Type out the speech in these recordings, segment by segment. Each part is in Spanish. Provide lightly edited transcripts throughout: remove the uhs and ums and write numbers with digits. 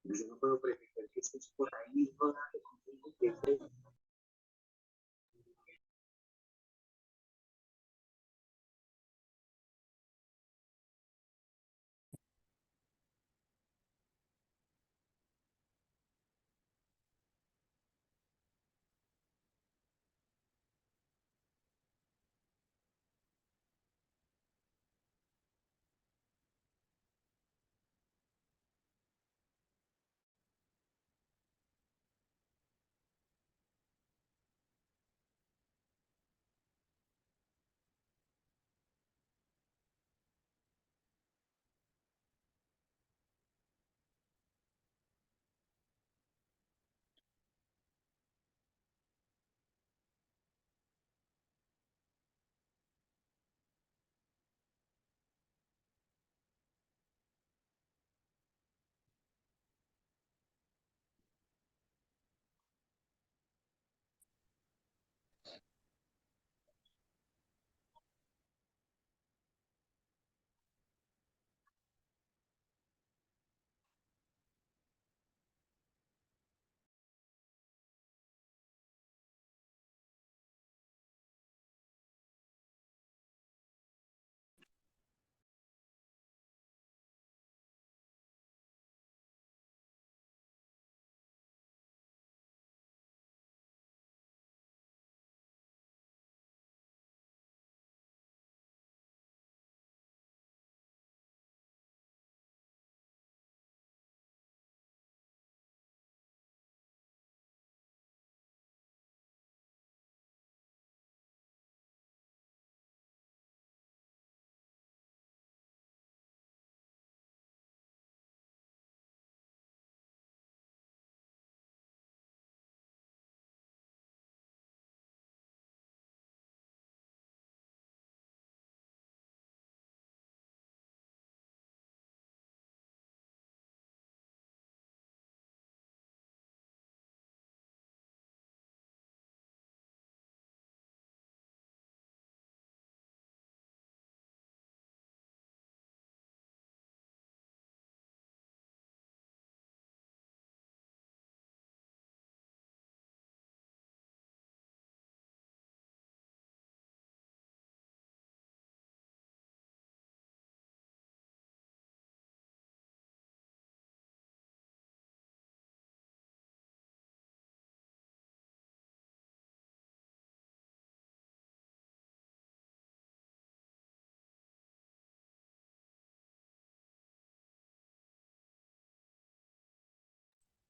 Yo no puedo pretender que estés por ahí rodando conmigo, que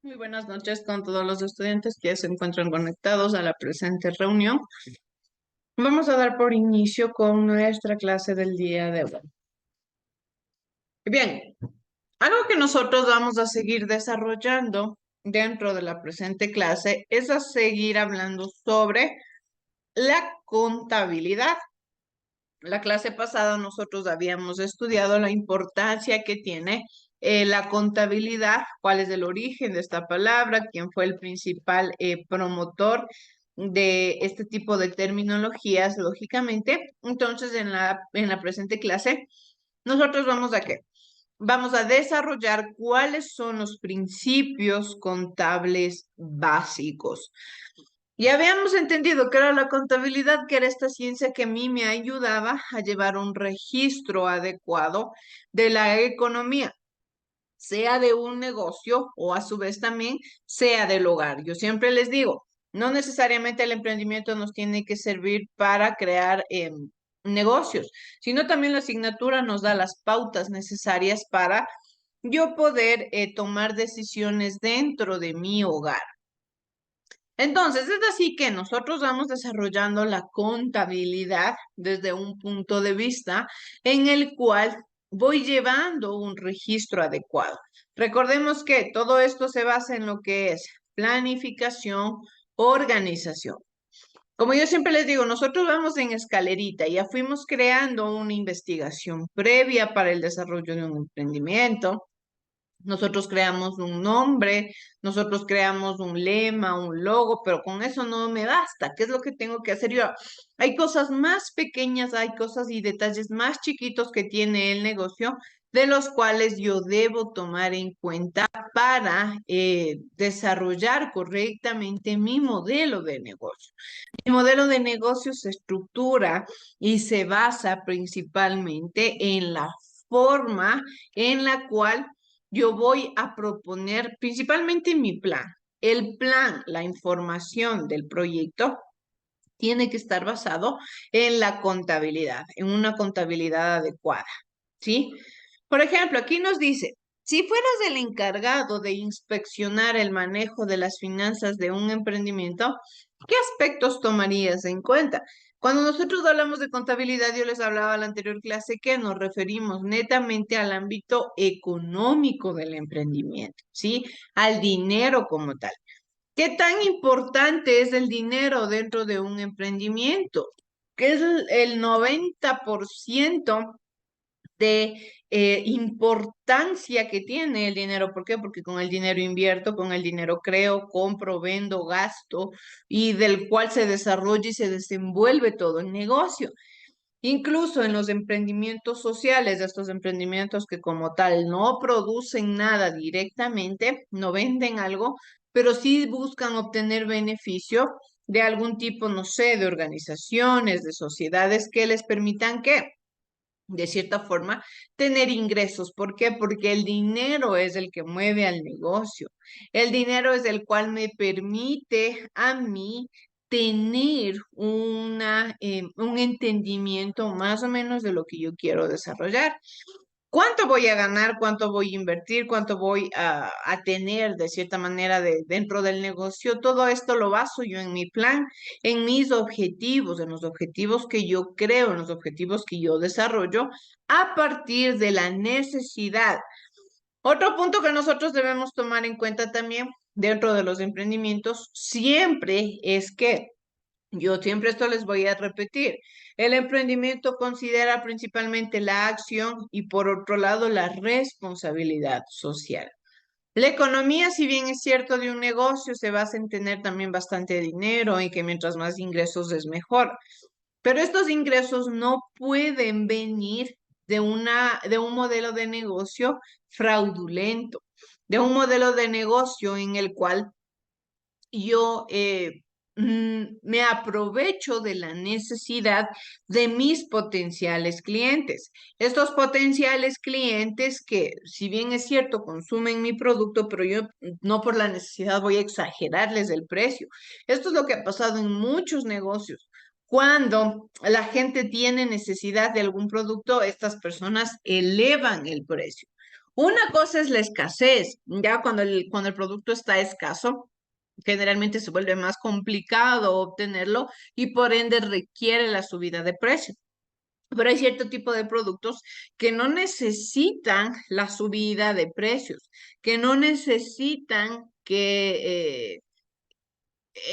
Muy buenas noches con todos los estudiantes que ya se encuentran conectados a la presente reunión. Vamos a dar por inicio con nuestra clase del día de hoy. Bien, algo que nosotros vamos a seguir desarrollando dentro de la presente clase es a seguir hablando sobre la contabilidad. La clase pasada nosotros habíamos estudiado la importancia que tiene la contabilidad, cuál es el origen de esta palabra, quién fue el principal promotor de este tipo de terminologías, lógicamente. Entonces, en la presente clase, nosotros vamos a ¿qué? Vamos a desarrollar cuáles son los principios contables básicos. Ya habíamos entendido que era la contabilidad, que era esta ciencia que a mí me ayudaba a llevar un registro adecuado de la economía, sea de un negocio o a su vez también sea del hogar. Yo siempre les digo, no necesariamente el emprendimiento nos tiene que servir para crear negocios, sino también la asignatura nos da las pautas necesarias para yo poder tomar decisiones dentro de mi hogar. Entonces, es así que nosotros vamos desarrollando la contabilidad desde un punto de vista en el cual voy llevando un registro adecuado. Recordemos que todo esto se basa en lo que es planificación, organización. Como yo siempre les digo, nosotros vamos en escalerita, ya fuimos creando una investigación previa para el desarrollo de un emprendimiento. nosotros creamos un nombre, nosotros creamos un lema, un logo, pero con eso no me basta. ¿Qué es lo que tengo que hacer yo? Hay cosas más pequeñas, hay cosas y detalles más chiquitos que tiene el negocio, de los cuales yo debo tomar en cuenta para desarrollar correctamente mi modelo de negocio. Mi modelo de negocio se estructura y se basa principalmente en la forma en la cual yo voy a proponer principalmente mi plan. El plan, la información del proyecto tiene que estar basado en la contabilidad, en una contabilidad adecuada, ¿sí? Por ejemplo, aquí nos dice, si fueras el encargado de inspeccionar el manejo de las finanzas de un emprendimiento, ¿qué aspectos tomarías en cuenta? Cuando nosotros hablamos de contabilidad, yo les hablaba en la anterior clase que nos referimos netamente al ámbito económico del emprendimiento, ¿sí? Al dinero como tal. ¿Qué tan importante es el dinero dentro de un emprendimiento? ¿Qué es el 90% de importancia que tiene el dinero? ¿Por qué? Porque con el dinero invierto, con el dinero creo, compro, vendo, gasto y del cual se desarrolla y se desenvuelve todo el negocio. Incluso en los emprendimientos sociales, estos emprendimientos que como tal no producen nada directamente, no venden algo, pero sí buscan obtener beneficio de algún tipo, no sé, de organizaciones, de sociedades que les permitan que, de cierta forma, tener ingresos. ¿Por qué? Porque el dinero es el que mueve al negocio. El dinero es el cual me permite a mí tener un entendimiento más o menos de lo que yo quiero desarrollar. ¿Cuánto voy a ganar? ¿Cuánto voy a invertir? ¿Cuánto voy a tener de cierta manera dentro del negocio? Todo esto lo baso yo en mi plan, en mis objetivos, en los objetivos que yo creo, en los objetivos que yo desarrollo a partir de la necesidad. Otro punto que nosotros debemos tomar en cuenta también dentro de los emprendimientos siempre es que yo siempre esto les voy a repetir. El emprendimiento considera principalmente la acción y por otro lado la responsabilidad social. La economía, si bien es cierto de un negocio, se basa en tener también bastante dinero y que mientras más ingresos es mejor. Pero estos ingresos no pueden venir de un modelo de negocio fraudulento, de un modelo de negocio en el cual yo me aprovecho de la necesidad de mis potenciales clientes. Estos potenciales clientes que, si bien es cierto, consumen mi producto, pero yo no por la necesidad voy a exagerarles el precio. Esto es lo que ha pasado en muchos negocios. Cuando la gente tiene necesidad de algún producto, estas personas elevan el precio. Una cosa es la escasez, ya cuando el producto está escaso, generalmente se vuelve más complicado obtenerlo y por ende requiere la subida de precio. Pero hay cierto tipo de productos que no necesitan la subida de precios, que no necesitan que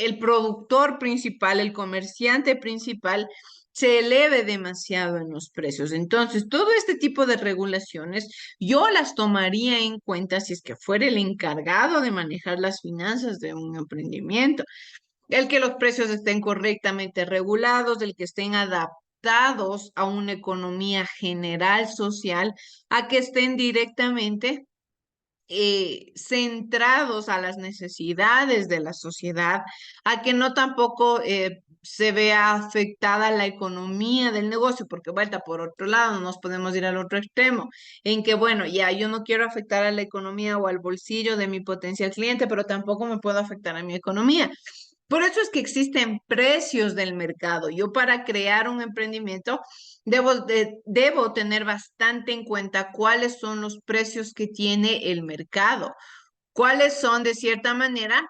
el productor principal, el comerciante principal, se eleve demasiado en los precios. Entonces, todo este tipo de regulaciones yo las tomaría en cuenta si es que fuera el encargado de manejar las finanzas de un emprendimiento. El que los precios estén correctamente regulados, el que estén adaptados a una economía general social, a que estén directamente centrados a las necesidades de la sociedad, a que no tampoco se vea afectada la economía del negocio, porque vuelta por otro lado, nos podemos ir al otro extremo, en que, bueno, ya yo no quiero afectar a la economía o al bolsillo de mi potencial cliente, pero tampoco me puedo afectar a mi economía. Por eso es que existen precios del mercado. Yo para crear un emprendimiento debo tener bastante en cuenta cuáles son los precios que tiene el mercado, cuáles son de cierta manera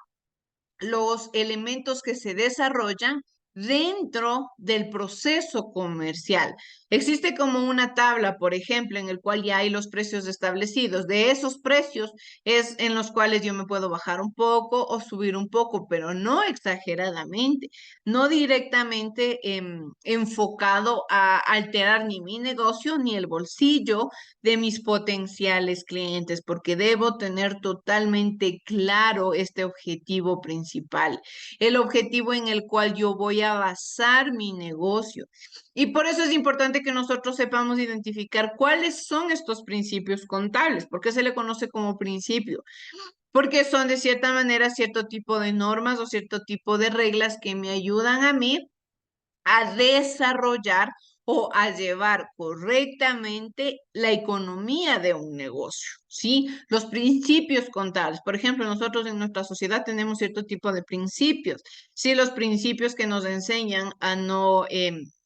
los elementos que se desarrollan dentro del proceso comercial. Existe como una tabla, por ejemplo, en el cual ya hay los precios establecidos. De esos precios es en los cuales yo me puedo bajar un poco o subir un poco, pero no exageradamente, no directamente enfocado a alterar ni mi negocio ni el bolsillo de mis potenciales clientes, porque debo tener totalmente claro este objetivo principal, el objetivo en el cual yo voy a basar mi negocio. Y por eso es importante que nosotros sepamos identificar cuáles son estos principios contables. ¿Por qué se le conoce como principio? Porque son de cierta manera cierto tipo de normas o cierto tipo de reglas que me ayudan a mí a desarrollar o a llevar correctamente la economía de un negocio, ¿sí? Los principios contables. Por ejemplo, nosotros en nuestra sociedad tenemos cierto tipo de principios, ¿sí? Los principios que nos enseñan a no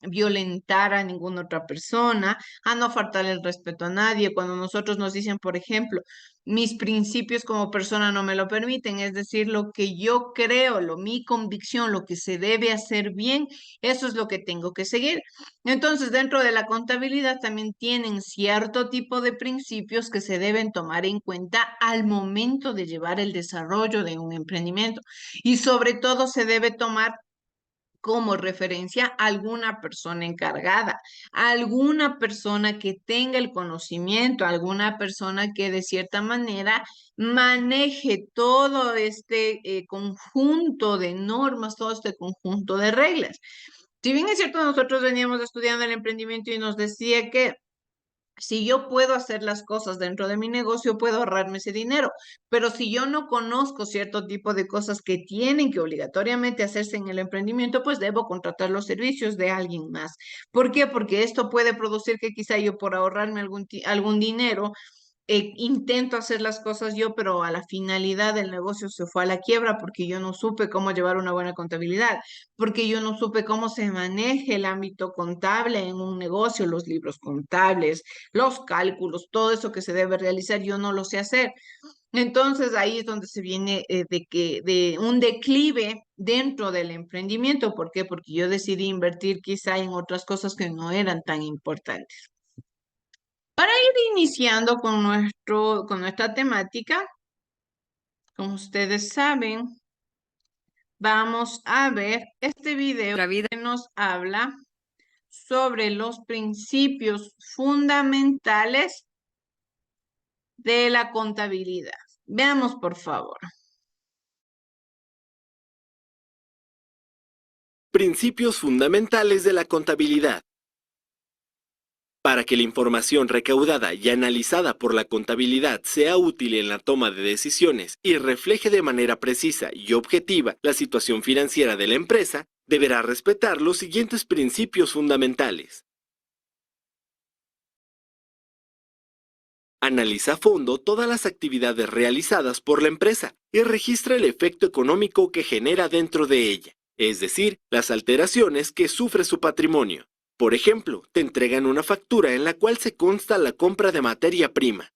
violentar a ninguna otra persona, a no faltarle el respeto a nadie. Cuando nosotros nos dicen, por ejemplo, mis principios como persona no me lo permiten, es decir, lo que yo creo, mi convicción, lo que se debe hacer bien, eso es lo que tengo que seguir. Entonces, dentro de la contabilidad también tienen cierto tipo de principios que se deben tomar en cuenta al momento de llevar el desarrollo de un emprendimiento. Y sobre todo se debe tomar como referencia a alguna persona encargada, a alguna persona que tenga el conocimiento, a alguna persona que de cierta manera maneje todo este conjunto de normas, todo este conjunto de reglas. Si bien es cierto, nosotros veníamos estudiando el emprendimiento y nos decía que si yo puedo hacer las cosas dentro de mi negocio, puedo ahorrarme ese dinero. Pero si yo no conozco cierto tipo de cosas que tienen que obligatoriamente hacerse en el emprendimiento, pues debo contratar los servicios de alguien más. ¿Por qué? Porque esto puede producir que quizá yo por ahorrarme algún dinero, intento hacer las cosas yo, pero a la finalidad del negocio se fue a la quiebra porque yo no supe cómo llevar una buena contabilidad, porque yo no supe cómo se maneja el ámbito contable en un negocio, los libros contables, los cálculos, todo eso que se debe realizar, yo no lo sé hacer. Entonces ahí es donde se viene de un declive dentro del emprendimiento. ¿Por qué? Porque yo decidí invertir quizá en otras cosas que no eran tan importantes. Para ir iniciando con nuestra temática, como ustedes saben, vamos a ver este video que nos habla sobre los principios fundamentales de la contabilidad. Veamos, por favor. Principios fundamentales de la contabilidad. Para que la información recaudada y analizada por la contabilidad sea útil en la toma de decisiones y refleje de manera precisa y objetiva la situación financiera de la empresa, deberá respetar los siguientes principios fundamentales. Analiza a fondo todas las actividades realizadas por la empresa y registra el efecto económico que genera dentro de ella, es decir, las alteraciones que sufre su patrimonio. Por ejemplo, te entregan una factura en la cual se consta la compra de materia prima.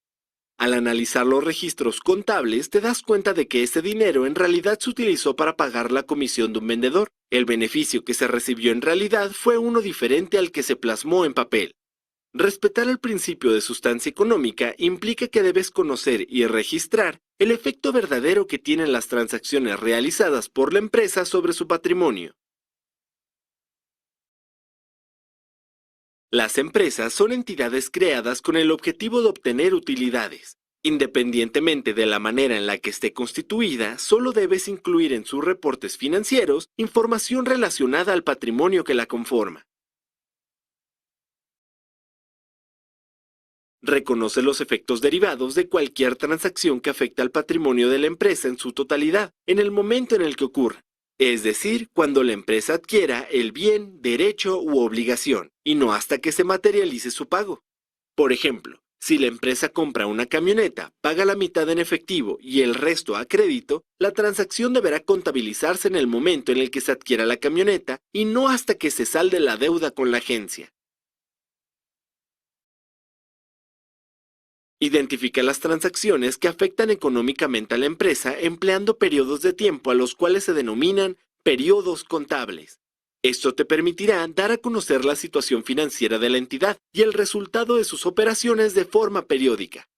Al analizar los registros contables, te das cuenta de que ese dinero en realidad se utilizó para pagar la comisión de un vendedor. El beneficio que se recibió en realidad fue uno diferente al que se plasmó en papel. Respetar el principio de sustancia económica implica que debes conocer y registrar el efecto verdadero que tienen las transacciones realizadas por la empresa sobre su patrimonio. Las empresas son entidades creadas con el objetivo de obtener utilidades. Independientemente de la manera en la que esté constituida, solo debes incluir en sus reportes financieros información relacionada al patrimonio que la conforma. Reconoce los efectos derivados de cualquier transacción que afecte al patrimonio de la empresa en su totalidad, en el momento en el que ocurra. Es decir, cuando la empresa adquiera el bien, derecho u obligación, y no hasta que se materialice su pago. Por ejemplo, si la empresa compra una camioneta, paga la mitad en efectivo y el resto a crédito, la transacción deberá contabilizarse en el momento en el que se adquiera la camioneta y no hasta que se salde la deuda con la agencia. Identifica las transacciones que afectan económicamente a la empresa empleando periodos de tiempo a los cuales se denominan periodos contables. Esto te permitirá dar a conocer la situación financiera de la entidad y el resultado de sus operaciones de forma periódica.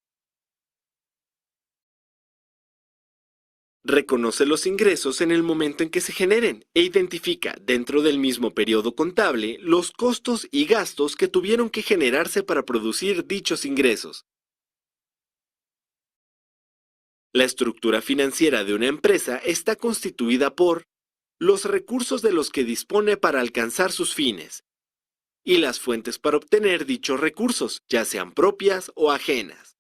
Reconoce los ingresos en el momento en que se generen e identifica dentro del mismo periodo contable los costos y gastos que tuvieron que generarse para producir dichos ingresos. La estructura financiera de una empresa está constituida por los recursos de los que dispone para alcanzar sus fines y las fuentes para obtener dichos recursos, ya sean propias o ajenas.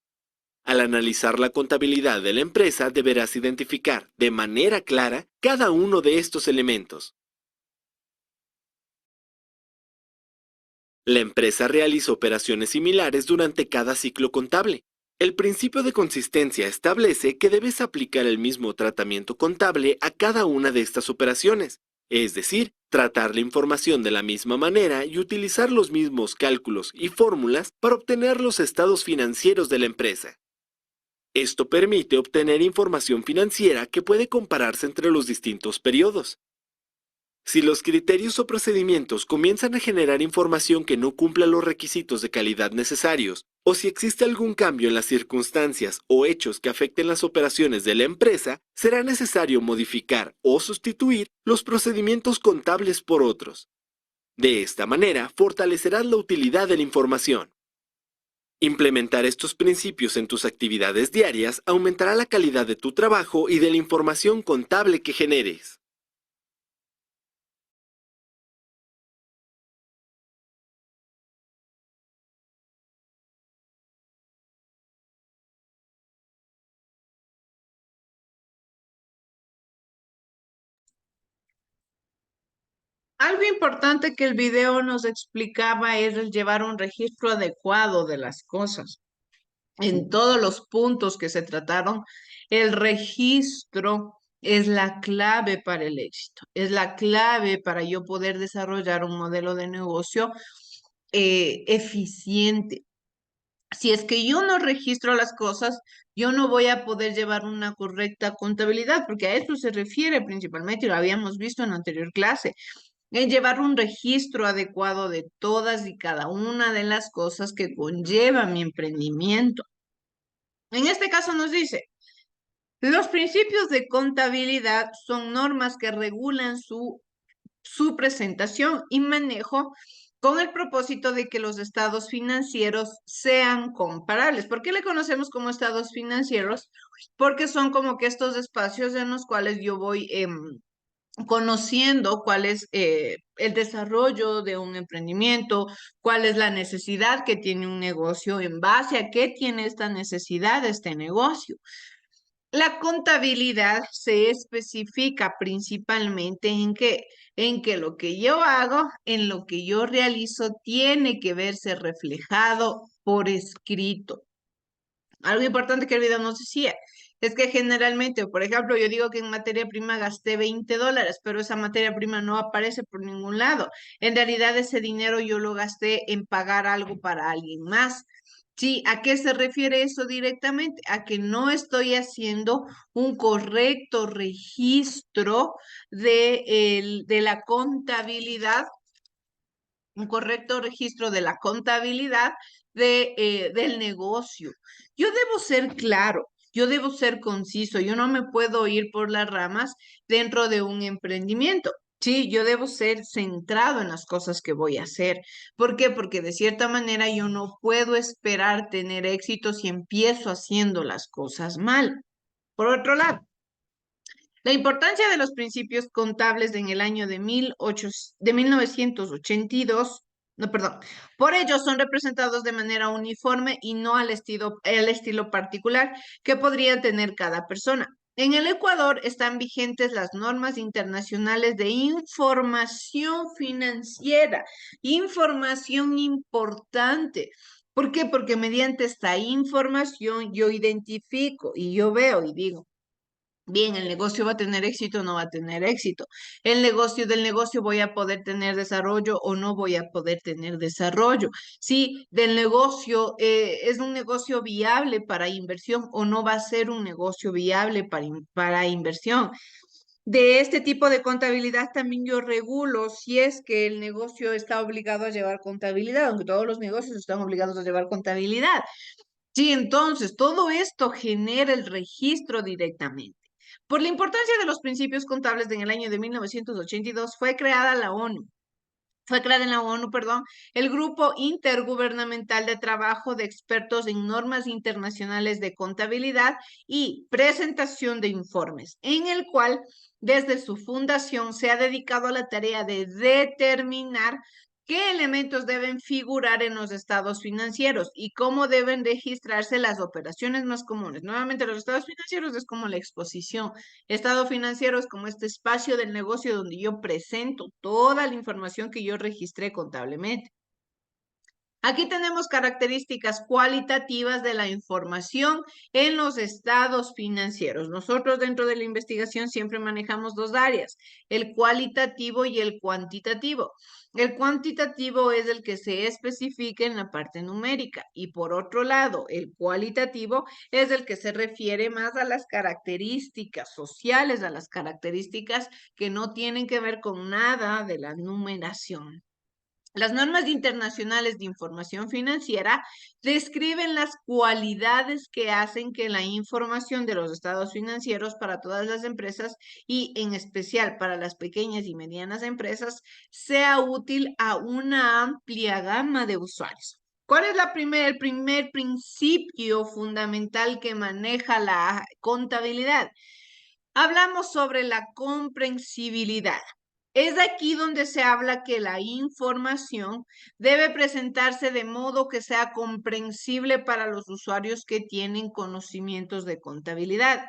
Al analizar la contabilidad de la empresa, deberás identificar de manera clara cada uno de estos elementos. La empresa realiza operaciones similares durante cada ciclo contable. El principio de consistencia establece que debes aplicar el mismo tratamiento contable a cada una de estas operaciones, es decir, tratar la información de la misma manera y utilizar los mismos cálculos y fórmulas para obtener los estados financieros de la empresa. Esto permite obtener información financiera que puede compararse entre los distintos periodos. Si los criterios o procedimientos comienzan a generar información que no cumpla los requisitos de calidad necesarios, o si existe algún cambio en las circunstancias o hechos que afecten las operaciones de la empresa, será necesario modificar o sustituir los procedimientos contables por otros. De esta manera, fortalecerás la utilidad de la información. Implementar estos principios en tus actividades diarias aumentará la calidad de tu trabajo y de la información contable que generes. Algo importante que el video nos explicaba es el llevar un registro adecuado de las cosas. En todos los puntos que se trataron, el registro es la clave para el éxito, es la clave para yo poder desarrollar un modelo de negocio eficiente. Si es que yo no registro las cosas, yo no voy a poder llevar una correcta contabilidad, porque a eso se refiere principalmente, y lo habíamos visto en la anterior clase, en llevar un registro adecuado de todas y cada una de las cosas que conlleva mi emprendimiento. En este caso nos dice, los principios de contabilidad son normas que regulan su presentación y manejo con el propósito de que los estados financieros sean comparables. ¿Por qué le conocemos como estados financieros? Porque son como que estos espacios en los cuales yo voy conociendo cuál es el desarrollo de un emprendimiento, cuál es la necesidad que tiene un negocio, en base a qué tiene esta necesidad este negocio. La contabilidad se especifica principalmente en que lo que yo hago, en lo que yo realizo, tiene que verse reflejado por escrito. Algo importante que el video nos decía es que generalmente, por ejemplo, yo digo que en materia prima gasté $20, pero esa materia prima no aparece por ningún lado. En realidad ese dinero yo lo gasté en pagar algo para alguien más. Sí, ¿a qué se refiere eso directamente? A que no estoy haciendo un correcto registro de la contabilidad, un correcto registro de la contabilidad del negocio. Yo debo ser claro, yo debo ser conciso, yo no me puedo ir por las ramas dentro de un emprendimiento. Sí, yo debo ser centrado en las cosas que voy a hacer. ¿Por qué? Porque de cierta manera yo no puedo esperar tener éxito si empiezo haciendo las cosas mal. Por otro lado, la importancia de los principios contables en el año de 1982, no, perdón, por ello son representados de manera uniforme y no el estilo particular que podría tener cada persona. En el Ecuador están vigentes las normas internacionales de información financiera, información importante. ¿Por qué? Porque mediante esta información yo identifico y yo veo y digo, bien, el negocio va a tener éxito o no va a tener éxito. Del negocio voy a poder tener desarrollo o no voy a poder tener desarrollo. Si del negocio es un negocio viable para inversión o no va a ser un negocio viable para inversión. De este tipo de contabilidad también yo regulo si es que el negocio está obligado a llevar contabilidad, aunque todos los negocios están obligados a llevar contabilidad. Sí, entonces todo esto genera el registro directamente. Por la importancia de los principios contables en el año de 1982 fue creada en la ONU, perdón, el Grupo Intergubernamental de Trabajo de Expertos en Normas Internacionales de Contabilidad y Presentación de Informes, en el cual desde su fundación se ha dedicado a la tarea de determinar qué elementos deben figurar en los estados financieros y cómo deben registrarse las operaciones más comunes. Nuevamente, los estados financieros es como la exposición. Estado financiero es como este espacio del negocio donde yo presento toda la información que yo registré contablemente. Aquí tenemos características cualitativas de la información en los estados financieros. Nosotros dentro de la investigación siempre manejamos dos áreas, el cualitativo y el cuantitativo. El cuantitativo es el que se especifica en la parte numérica y por otro lado, el cualitativo es el que se refiere más a las características sociales, a las características que no tienen que ver con nada de la numeración. Las normas internacionales de información financiera describen las cualidades que hacen que la información de los estados financieros para todas las empresas y en especial para las pequeñas y medianas empresas sea útil a una amplia gama de usuarios. ¿Cuál es el primer principio fundamental que maneja la contabilidad? Hablamos sobre la comprensibilidad. Es aquí donde se habla que la información debe presentarse de modo que sea comprensible para los usuarios que tienen conocimientos de contabilidad,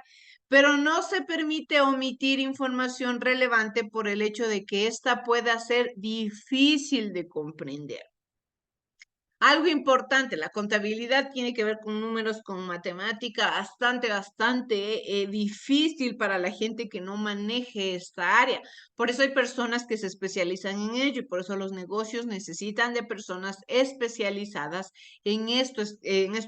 pero no se permite omitir información relevante por el hecho de que ésta pueda ser difícil de comprender. Algo importante, la contabilidad tiene que ver con números, con matemática, bastante difícil para la gente que no maneje esta área. Por eso hay personas que se especializan en ello y por eso los negocios necesitan de personas especializadas en esto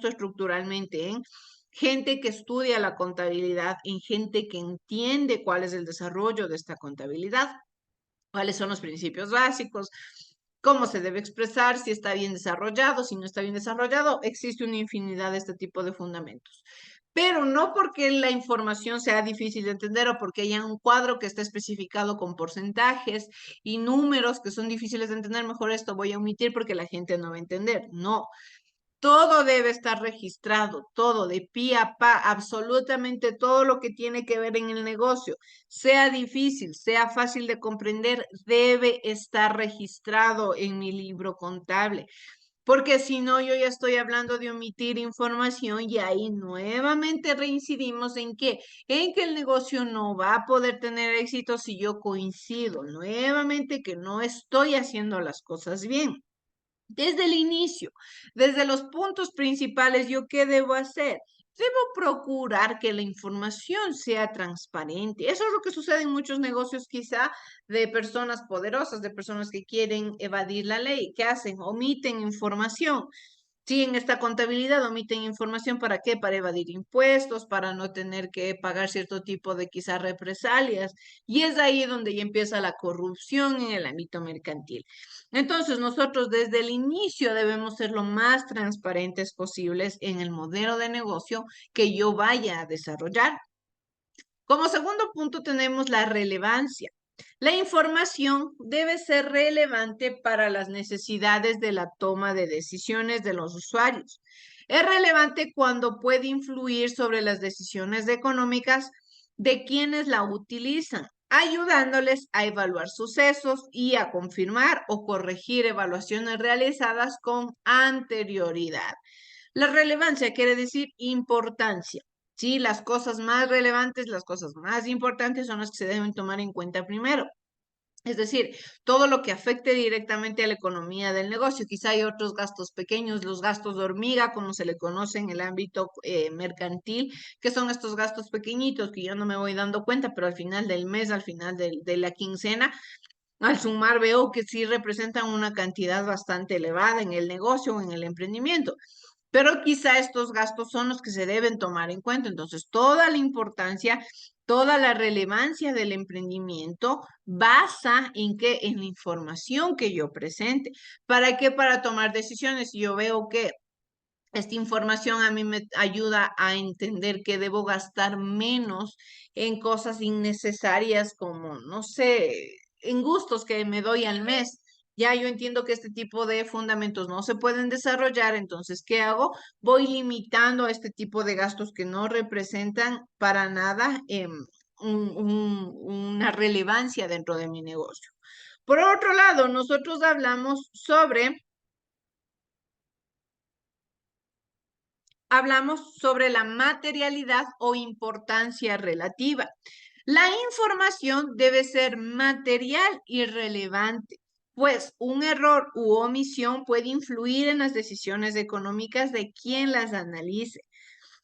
estructuralmente, en gente que estudia la contabilidad, en gente que entiende cuál es el desarrollo de esta contabilidad, cuáles son los principios básicos, cómo se debe expresar, si está bien desarrollado, si no está bien desarrollado, existe una infinidad de este tipo de fundamentos. Pero no porque la información sea difícil de entender o porque haya un cuadro que está especificado con porcentajes y números que son difíciles de entender, mejor esto voy a omitir porque la gente no va a entender. No, todo debe estar registrado, todo, de pi a pa, absolutamente todo lo que tiene que ver en el negocio, sea difícil, sea fácil de comprender, debe estar registrado en mi libro contable. Porque si no, yo ya estoy hablando de omitir información y ahí nuevamente reincidimos en que el negocio no va a poder tener éxito si yo coincido nuevamente que no estoy haciendo las cosas bien. Desde el inicio, desde los puntos principales, ¿yo qué debo hacer? Debo procurar que la información sea transparente. Eso es lo que sucede en muchos negocios, quizá de personas poderosas, de personas que quieren evadir la ley. ¿Qué hacen? Omiten información. Sí, en esta contabilidad omiten información, ¿para qué? Para evadir impuestos, para no tener que pagar cierto tipo de quizás represalias. Y es ahí donde ya empieza la corrupción en el ámbito mercantil. Entonces, nosotros desde el inicio debemos ser lo más transparentes posibles en el modelo de negocio que yo vaya a desarrollar. Como segundo punto tenemos la relevancia. La información debe ser relevante para las necesidades de la toma de decisiones de los usuarios. Es relevante cuando puede influir sobre las decisiones económicas de quienes la utilizan, ayudándoles a evaluar sucesos y a confirmar o corregir evaluaciones realizadas con anterioridad. La relevancia quiere decir importancia. Sí, las cosas más relevantes, las cosas más importantes son las que se deben tomar en cuenta primero. Es decir, todo lo que afecte directamente a la economía del negocio. Quizá hay otros gastos pequeños, los gastos de hormiga, como se le conoce en el ámbito mercantil, que son estos gastos pequeñitos que yo no me voy dando cuenta, pero al final del mes, al final de la quincena, al sumar veo que sí representan una cantidad bastante elevada en el negocio o en el emprendimiento. pero quizá estos gastos son los que se deben tomar en cuenta. Entonces, toda la importancia, toda la relevancia del emprendimiento basa en qué, en la información que yo presente. ¿Para qué? Para tomar decisiones. Si yo veo que esta información a mí me ayuda a entender que debo gastar menos en cosas innecesarias como, no sé, en gustos que me doy al mes. Ya yo entiendo que este tipo de fundamentos no se pueden desarrollar, entonces, ¿qué hago? Voy limitando este tipo de gastos que no representan para nada una relevancia dentro de mi negocio. Por otro lado, nosotros hablamos sobre la materialidad o importancia relativa. La información debe ser material y relevante, pues un error u omisión puede influir en las decisiones económicas de quien las analice.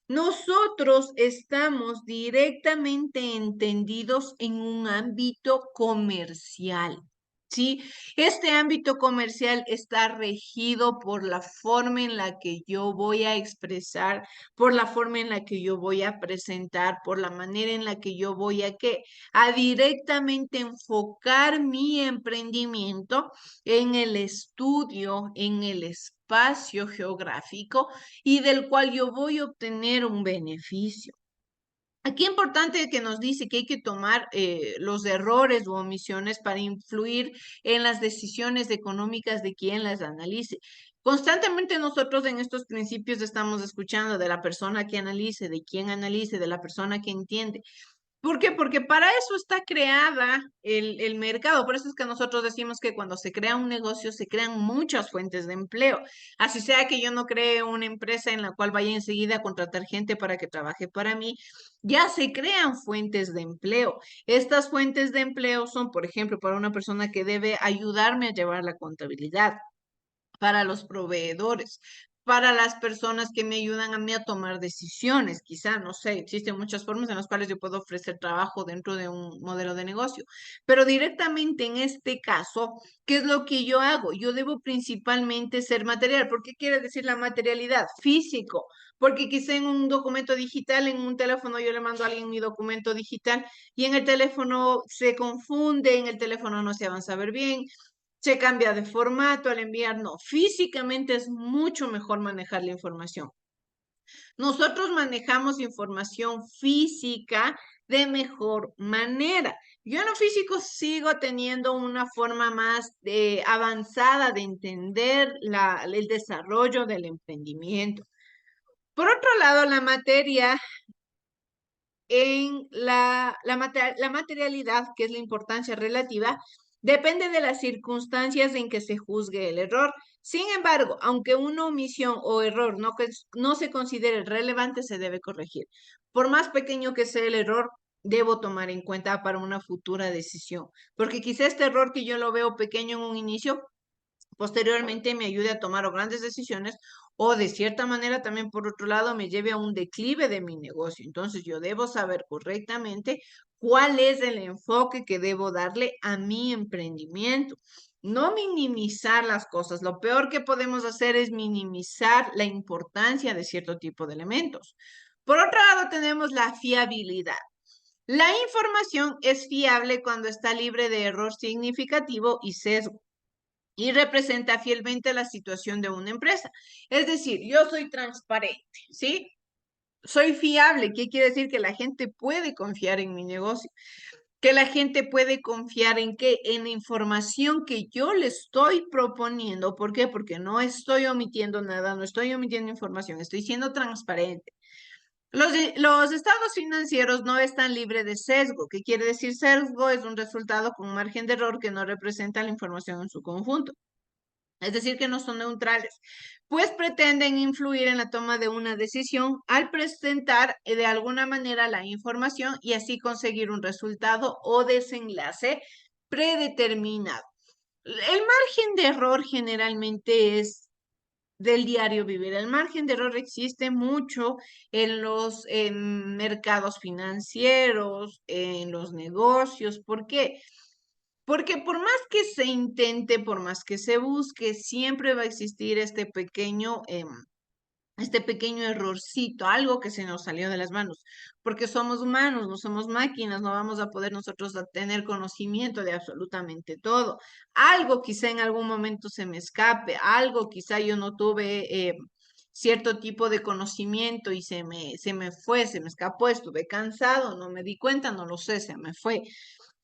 Nosotros estamos directamente entendidos en un ámbito comercial. ¿Sí? Este ámbito comercial está regido por la forma en la que yo voy a expresar, por la forma en la que yo voy a presentar, por la manera en la que yo voy a directamente enfocar mi emprendimiento en el estudio, en el espacio geográfico y del cual yo voy a obtener un beneficio. Aquí es importante que nos dice que hay que tomar los errores u omisiones para influir en las decisiones económicas de quien las analice. Constantemente nosotros en estos principios estamos escuchando de la persona que analice, de quien analice, de la persona que entiende. ¿Por qué? Porque para eso está creada el mercado. Por eso es que nosotros decimos que cuando se crea un negocio se crean muchas fuentes de empleo. Así sea que yo no cree una empresa en la cual vaya enseguida a contratar gente para que trabaje para mí, ya se crean fuentes de empleo. Estas fuentes de empleo son, por ejemplo, para una persona que debe ayudarme a llevar la contabilidad, para los proveedores, para las personas que me ayudan a mí a tomar decisiones. Quizá, no sé, existen muchas formas en las cuales yo puedo ofrecer trabajo dentro de un modelo de negocio, pero directamente en este caso, ¿qué es lo que yo hago? Yo debo principalmente ser material. ¿Por qué quiere decir la materialidad? Físico, porque quizá en un documento digital, en un teléfono, yo le mando a alguien mi documento digital y en el teléfono se confunde, en el teléfono no se van a saber bien, se cambia de formato al enviar. No, físicamente es mucho mejor manejar la información. Nosotros manejamos información física de mejor manera. Yo en lo físico sigo teniendo una forma más avanzada de entender el desarrollo del emprendimiento. Por otro lado, la materia en la materialidad, que es la importancia relativa, depende de las circunstancias en que se juzgue el error. Sin embargo, aunque una omisión o error no se considere relevante, se debe corregir. Por más pequeño que sea el error, debo tomar en cuenta para una futura decisión, porque quizá este error que yo lo veo pequeño en un inicio, posteriormente me ayude a tomar grandes decisiones o de cierta manera también por otro lado me lleve a un declive de mi negocio. Entonces yo debo saber correctamente cuál es el enfoque que debo darle a mi emprendimiento. No minimizar las cosas. Lo peor que podemos hacer es minimizar la importancia de cierto tipo de elementos. Por otro lado tenemos la fiabilidad. La información es fiable cuando está libre de error significativo y sesgo y representa fielmente la situación de una empresa. Es decir, yo soy transparente, ¿sí? Soy fiable. ¿Qué quiere decir? Que la gente puede confiar en mi negocio, que la gente puede confiar en qué, en la información que yo le estoy proponiendo. ¿Por qué? Porque no estoy omitiendo nada, no estoy omitiendo información, estoy siendo transparente. Los estados financieros no están libres de sesgo. ¿Qué quiere decir sesgo? Es un resultado con margen de error que no representa la información en su conjunto. Es decir, que no son neutrales, pues pretenden influir en la toma de una decisión al presentar de alguna manera la información y así conseguir un resultado o desenlace predeterminado. El margen de error generalmente es del diario vivir. El margen de error existe mucho en los mercados financieros, en los negocios. ¿Por qué? Porque por más que se intente, por más que se busque, siempre va a existir este pequeño este pequeño errorcito, algo que se nos salió de las manos, porque somos humanos, no somos máquinas, no vamos a poder nosotros tener conocimiento de absolutamente todo. Algo quizá en algún momento se me escape, algo quizá yo no tuve cierto tipo de conocimiento y se me fue, se me escapó, estuve cansado, no me di cuenta, no lo sé, se me fue.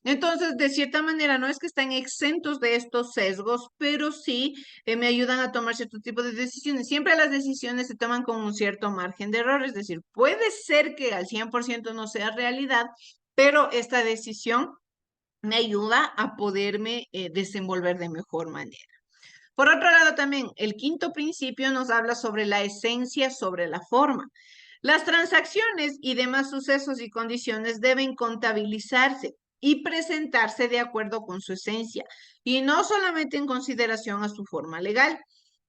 Entonces, de cierta manera, no es que están exentos de estos sesgos, pero sí me ayudan a tomar cierto tipo de decisiones. Siempre las decisiones se toman con un cierto margen de error, es decir, puede ser que al 100% no sea realidad, pero esta decisión me ayuda a poderme desenvolver de mejor manera. Por otro lado, también el quinto principio nos habla sobre la esencia, sobre la forma. Las transacciones y demás sucesos y condiciones deben contabilizarse y presentarse de acuerdo con su esencia y no solamente en consideración a su forma legal.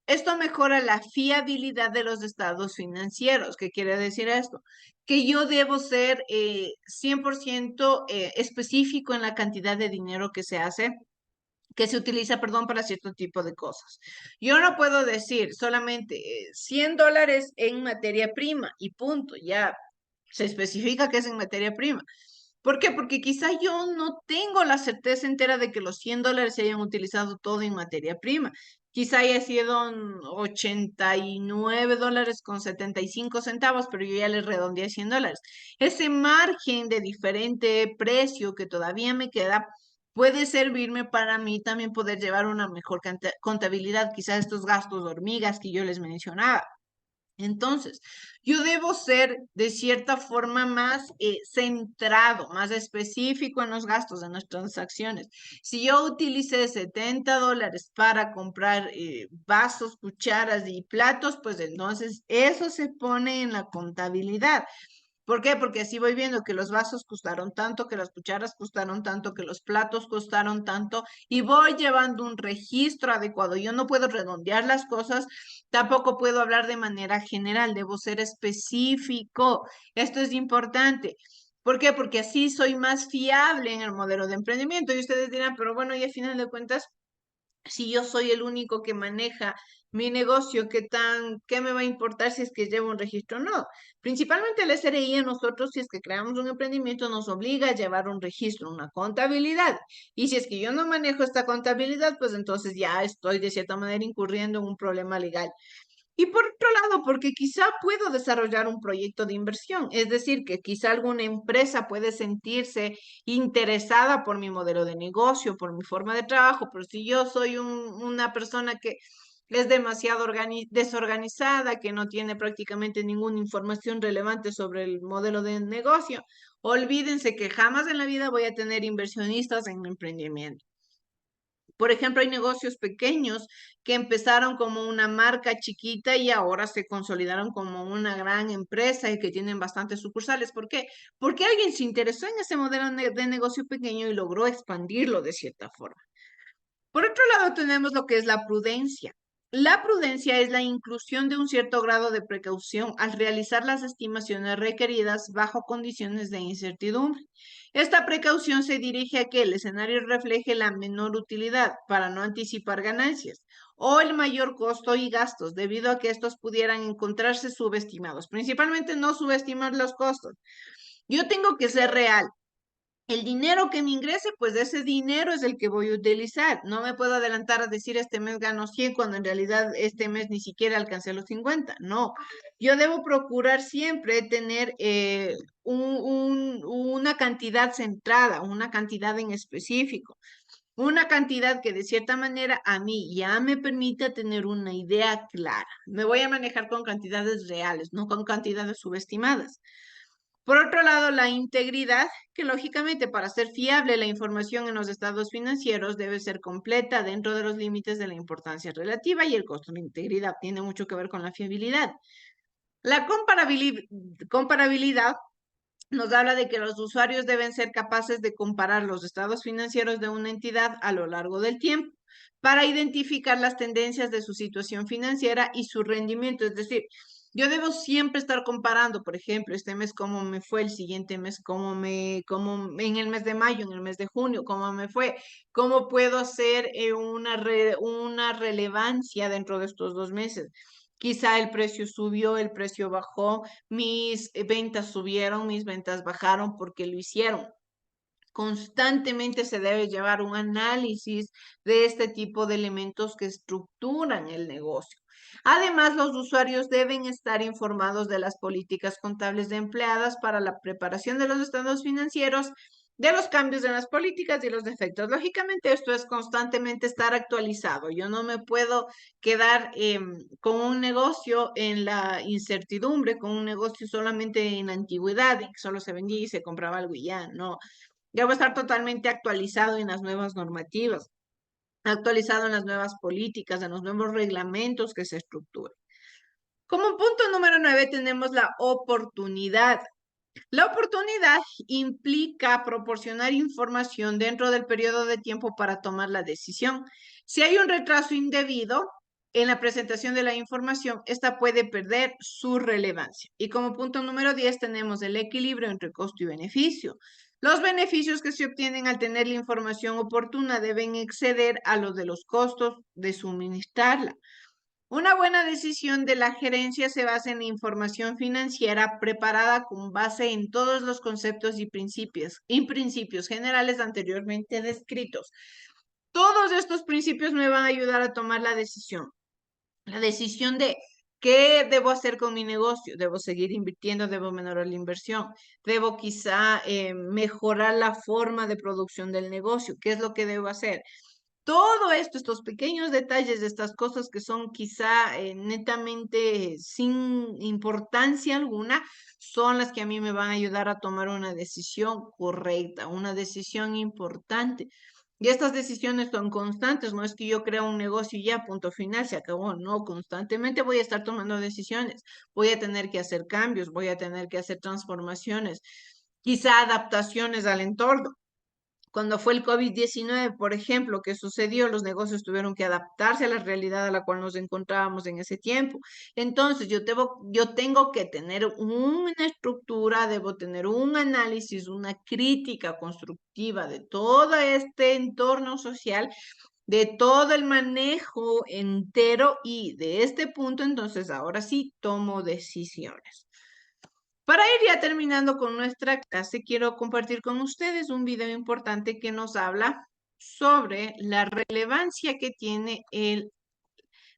Esto mejora la fiabilidad de los estados financieros. ¿Qué quiere decir esto? Que yo debo ser 100% específico en la cantidad de dinero que se utiliza, perdón, para cierto tipo de cosas. Yo no puedo decir solamente $100 en materia prima y punto, ya se especifica que es en materia prima. ¿Por qué? Porque quizá yo no tengo la certeza entera de que los $100 se hayan utilizado todo en materia prima. Quizá haya sido $89,75, pero yo ya les redondeé a $100. Ese margen de diferente precio que todavía me queda puede servirme para mí también poder llevar una mejor contabilidad, quizás estos gastos de hormigas que yo les mencionaba. Entonces, yo debo ser de cierta forma más centrado, más específico en los gastos de nuestras transacciones. Si yo utilicé $70 para comprar vasos, cucharas y platos, pues entonces eso se pone en la contabilidad. ¿Por qué? Porque así voy viendo que los vasos costaron tanto, que las cucharas costaron tanto, que los platos costaron tanto, y voy llevando un registro adecuado. Yo no puedo redondear las cosas, tampoco puedo hablar de manera general, debo ser específico. Esto es importante. ¿Por qué? Porque así soy más fiable en el modelo de emprendimiento. Y ustedes dirán, pero bueno, y al final de cuentas, si yo soy el único que maneja mi negocio, ¿qué me va a importar si es que llevo un registro o no? Principalmente el SRI a nosotros, si es que creamos un emprendimiento, nos obliga a llevar un registro, una contabilidad. Y si es que yo no manejo esta contabilidad, pues entonces ya estoy de cierta manera incurriendo en un problema legal. Y por otro lado, porque quizá puedo desarrollar un proyecto de inversión, es decir, que quizá alguna empresa puede sentirse interesada por mi modelo de negocio, por mi forma de trabajo, pero si yo soy una persona que es demasiado desorganizada, que no tiene prácticamente ninguna información relevante sobre el modelo de negocio, olvídense que jamás en la vida voy a tener inversionistas en mi emprendimiento. Por ejemplo, hay negocios pequeños que empezaron como una marca chiquita y ahora se consolidaron como una gran empresa y que tienen bastantes sucursales. ¿Por qué? Porque alguien se interesó en ese modelo de negocio pequeño y logró expandirlo de cierta forma. Por otro lado, tenemos lo que es la prudencia. La prudencia es la inclusión de un cierto grado de precaución al realizar las estimaciones requeridas bajo condiciones de incertidumbre. Esta precaución se dirige a que el escenario refleje la menor utilidad para no anticipar ganancias o el mayor costo y gastos debido a que estos pudieran encontrarse subestimados. Principalmente no subestimar los costos. Yo tengo que ser real. El dinero que me ingrese, pues ese dinero es el que voy a utilizar. No me puedo adelantar a decir este mes gano 100 cuando en realidad este mes ni siquiera alcancé los 50. No, yo debo procurar siempre tener una cantidad centrada, una cantidad en específico, una cantidad que de cierta manera a mí ya me permita tener una idea clara. Me voy a manejar con cantidades reales, no con cantidades subestimadas. Por otro lado, la integridad, que lógicamente para ser fiable la información en los estados financieros debe ser completa dentro de los límites de la importancia relativa y el costo de integridad tiene mucho que ver con la fiabilidad. La comparabilidad nos habla de que los usuarios deben ser capaces de comparar los estados financieros de una entidad a lo largo del tiempo para identificar las tendencias de su situación financiera y su rendimiento. Es decir, yo debo siempre estar comparando, por ejemplo, este mes cómo me fue, el siguiente mes cómo en el mes de mayo, en el mes de junio, cómo me fue, cómo puedo hacer una relevancia dentro de estos 2 meses. Quizá el precio subió, el precio bajó, mis ventas subieron, mis ventas bajaron porque lo hicieron. Constantemente se debe llevar un análisis de este tipo de elementos que estructuran el negocio. Además, los usuarios deben estar informados de las políticas contables empleadas para la preparación de los estados financieros, de los cambios en las políticas y los defectos. Lógicamente, esto es constantemente estar actualizado. Yo no me puedo quedar con un negocio en la incertidumbre, con un negocio solamente en antigüedad, y que solo se vendía y se compraba algo y ya, no. Debo estar totalmente actualizado en las nuevas normativas, actualizado en las nuevas políticas, en los nuevos reglamentos que se estructuran. Como punto número 9 tenemos la oportunidad. La oportunidad implica proporcionar información dentro del periodo de tiempo para tomar la decisión. Si hay un retraso indebido en la presentación de la información, esta puede perder su relevancia. Y como punto número 10 tenemos el equilibrio entre costo y beneficio. Los beneficios que se obtienen al tener la información oportuna deben exceder a los de los costos de suministrarla. Una buena decisión de la gerencia se basa en la información financiera preparada con base en todos los conceptos y principios generales anteriormente descritos. Todos estos principios me van a ayudar a tomar la decisión. La decisión de qué debo hacer con mi negocio. Debo seguir invirtiendo, debo mejorar la inversión, debo quizá mejorar la forma de producción del negocio. ¿Qué es lo que debo hacer? Todo esto, estos pequeños detalles de estas cosas que son quizá netamente sin importancia alguna, son las que a mí me van a ayudar a tomar una decisión correcta, una decisión importante. Y estas decisiones son constantes, no es que yo creo un negocio y ya, punto final, se acabó, no, constantemente voy a estar tomando decisiones, voy a tener que hacer cambios, voy a tener que hacer transformaciones, quizá adaptaciones al entorno. Cuando fue el COVID-19, por ejemplo, que sucedió, los negocios tuvieron que adaptarse a la realidad a la cual nos encontrábamos en ese tiempo. Entonces, yo tengo que tener una estructura, debo tener un análisis, una crítica constructiva de todo este entorno social, de todo el manejo entero y de este punto, entonces, ahora sí tomo decisiones. Para ir ya terminando con nuestra clase, quiero compartir con ustedes un video importante que nos habla sobre la relevancia que tiene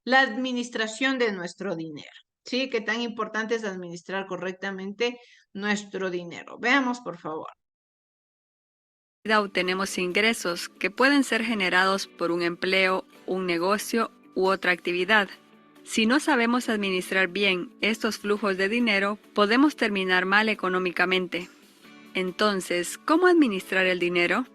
la administración de nuestro dinero. ¿Sí? Qué tan importante es administrar correctamente nuestro dinero. Veamos, por favor. Obtenemos ingresos que pueden ser generados por un empleo, un negocio u otra actividad. Si no sabemos administrar bien estos flujos de dinero, podemos terminar mal económicamente. Entonces, ¿cómo administrar el dinero?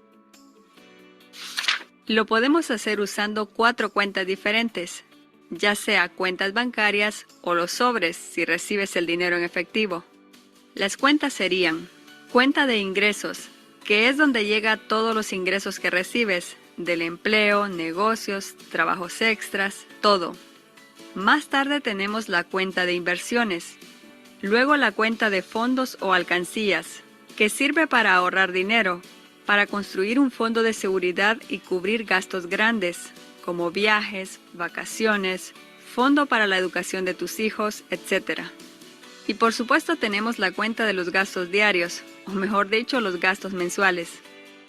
Lo podemos hacer usando 4 cuentas diferentes, ya sea cuentas bancarias o los sobres si recibes el dinero en efectivo. Las cuentas serían: cuenta de ingresos, que es donde llega todos los ingresos que recibes, del empleo, negocios, trabajos extras, todo. Más tarde tenemos la cuenta de inversiones, luego la cuenta de fondos o alcancías, que sirve para ahorrar dinero, para construir un fondo de seguridad y cubrir gastos grandes, como viajes, vacaciones, fondo para la educación de tus hijos, etc. Y por supuesto tenemos la cuenta de los gastos diarios, o mejor dicho, los gastos mensuales.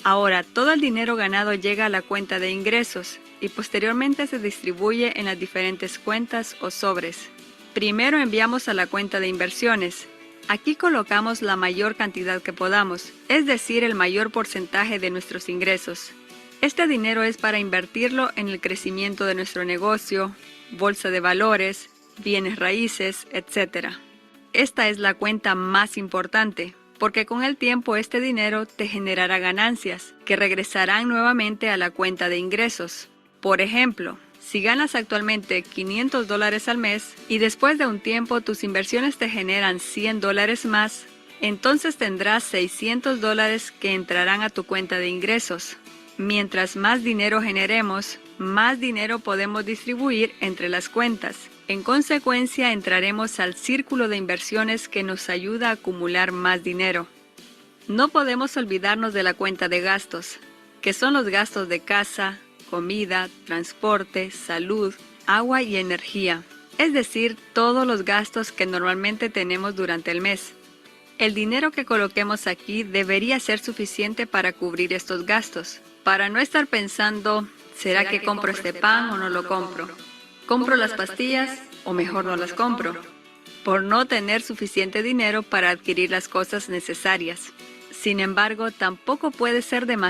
Ahora, todo el dinero ganado llega a la cuenta de ingresos y posteriormente se distribuye en las diferentes cuentas o sobres. Primero enviamos a la cuenta de inversiones. Aquí colocamos la mayor cantidad que podamos, es decir, el mayor porcentaje de nuestros ingresos. Este dinero es para invertirlo en el crecimiento de nuestro negocio, bolsa de valores, bienes raíces, etc. Esta es la cuenta más importante, porque con el tiempo este dinero te generará ganancias, que regresarán nuevamente a la cuenta de ingresos. Por ejemplo, si ganas actualmente $500 al mes y después de un tiempo tus inversiones te generan $100 más, entonces tendrás $600 que entrarán a tu cuenta de ingresos. Mientras más dinero generemos, más dinero podemos distribuir entre las cuentas. En consecuencia, entraremos al círculo de inversiones que nos ayuda a acumular más dinero. No podemos olvidarnos de la cuenta de gastos, que son los gastos de casa, comida, transporte, salud, agua y energía. es decir, todos los gastos que normalmente tenemos durante el mes. El dinero que coloquemos aquí debería ser suficiente para cubrir estos gastos, para no estar pensando, ¿será que compro este pan o no lo compro? ¿Compro las pastillas o mejor no las compro? Por no tener suficiente dinero para adquirir las cosas necesarias. Sin embargo, tampoco puede ser demasiado